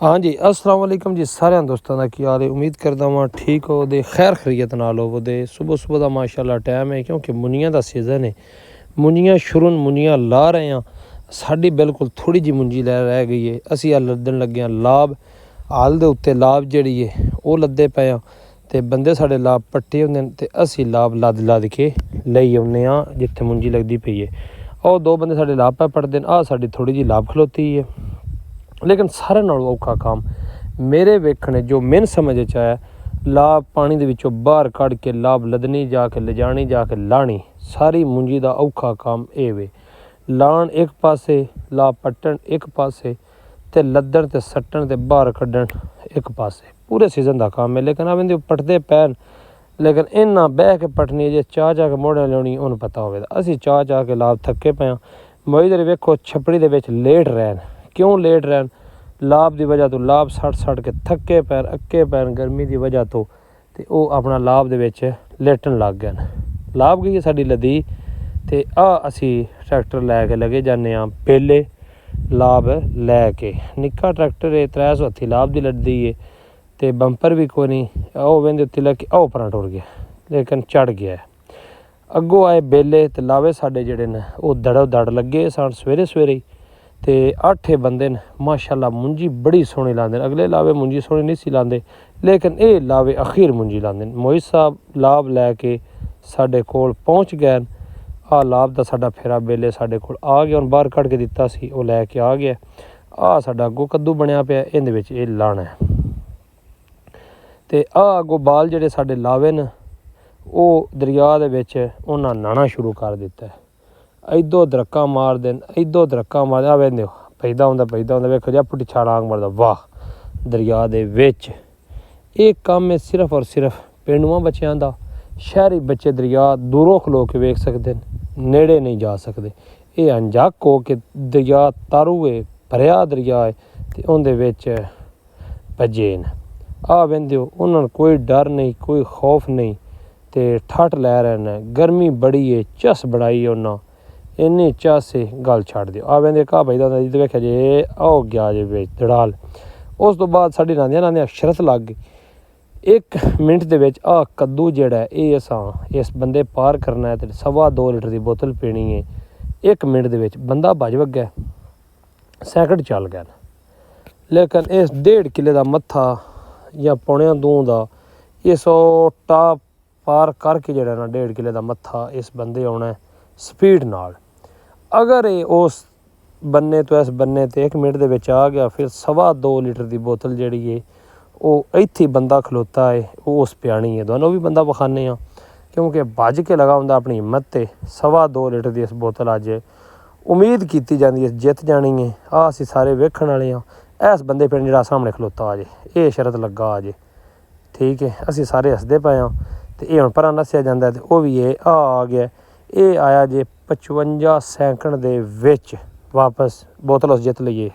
हाँ जी, अस्सलाम वालेकुम जी सारे दोस्तों का की हाल है। उम्मीद करता वहाँ ठीक हो दे खैर खरीयत नाल हो दे। सुबह सुबह का माशाल्लाह टाइम है क्योंकि मुंजियां का सीज़न है। मुंजियां शुरू मुंजियां ला रहे हैं। साड़ी बिल्कुल थोड़ी जी मुंजी रह गई है। असी आ लद्दन लगे हैं लाभ हाल दे उत्ते लाभ जड़ी है वो लद्दे पे हैं ते बंदे साढ़े लाभ पट्टे होंदे ते असी लाभ लद के लई आने जिथे मुंजी लगती पई है। और दो बंदे साढ़े लाभ पे पटते हैं। साड़ी थोड़ी जी लाभ खलोती है लेकिन सारे नालों औखा काम मेरे वेखने जो मैन समझ आया लाभ पानी दे विचों बाहर कढ़ के लाभ लदनी जाके ले जानी जाके लानी सारी मुंजी दा औखा काम ये वे। लाण एक पासे लाभ पट्टन एक पासे ते लद्दन ते सट्टन ते बाहर कड्ढन एक पासे पूरे सीजन का काम है। लेकिन अब पटते पैन लेकिन इन्ना बह के पटनी जे चाह के मोड़े लियानी उन्हें पता होवे। असी चाह के लाभ थके पे हाँ। मौजूद वेखो छपड़ी दे विच लेट रहन क्यों लेट रहन लाभ की वजह तो लाभ सट के थके पैन अक्के पैन गर्मी की वजह तो वो अपना लाभ दे विच लेटन लग गए। लाभ गई साड़ी लदी तो असी ट्रैक्टर लैके लगे जाने पेले लाभ लैके निक्का ट्रैक्टर है 300 हत्थी लाभ की लड़दी है तो बंपर भी कोई नहीं आओ वेंदे उत्ते लगे आओ परा टुर गया लेकिन चढ़ गया। अगों आए बेले तो लावे साडे जेड़े ने वो दड़ो दड़ लगे सन सवेरे सवेरे ते 8 बंदे न माशाल्लाह मुंजी बड़ी सोहनी लांदे। अगले लावे मुंजी सोहनी नहीं सी लांदे लेकिन ये लावे अखीर मुंजी लांदे। मोहित साहब लाभ लैके साडे कोल पहुँच गए। लाभ का साडा फेरा बेले साडे कोल आ गया उन्हें बाहर कढ़ के दिता सी वो लैके आ गया। साडा अगों कद्दू बनया पिया इहदे विच ये लाना है ते अगों बाल जेड़े साडे लावे न वो दरिया दे विच उन्हां नाना शुरू कर दिता है। इदों दरक्का मार देन इदों दरक्का मार आ वेंदे पैदा होंदा वेखो जा पुट्ठी छालांग मारदा वाह दरिया दे विच। ये काम है सिर्फ और सिर्फ पेंडुआं बच्चों का। शहरी बच्चे दरिया दूरों खलो के वेख सकते हैं नेड़े नहीं जा सकते। ये अनजक हो कि दरिया तारू है भरिया दरिया है तो उनदे विच भजे न वेंदे उन्होंने कोई डर नहीं कोई खौफ नहीं तो ठट लै रहे हैं। गर्मी बड़ी है झस बनाई है उन्हें इन्नी झस से गल छड़ दो वेंदे घा बजदा जिद वेख्या जे आओ गया जे बिच दड़ाल। उस तो बाद साड़ी रांदियां शरत लग गई 1 मिनट दे विच कद्दू जेड़ा है ये असां इस बंदे पार करना है तो 2.5 लीटर की बोतल पीनी है 1 मिनट दे विच बंदा भज वग्या सैकड़ चल गया। लेकिन इस 1.5 किले का मत्था या पौने 2 का ये 100 टाप पार करके जेड़ा ना 1.5 किले का मत्था इस बंदे आना है स्पीड नाल। अगर ये उस बन्ने तो इस बन्ने तो 1 मिनट दे विच आ गया फिर 2.25 लीटर की बोतल जी है वो इत्थे बंदा खलोता है वो उस प्यानी है। दोनों भी बंदा विखाने क्योंकि भज के लगा होंदा अपनी हिम्मत ते 2.25 लीटर की इस बोतल अज उम्मीद की जाती है जित जानी है। असी सारे वेखण वाले इस बंदे पिंड जिहड़ा सामने खलोता आ जे ये शरत लगा आ जे ठीक है। असी सारे हसदे पे तो ये हुण परा नस्सिया जांदा ते वो भी ये आ गया ये आया जे 55 सैकंड दे विच वापस बोतल उस जित लईए।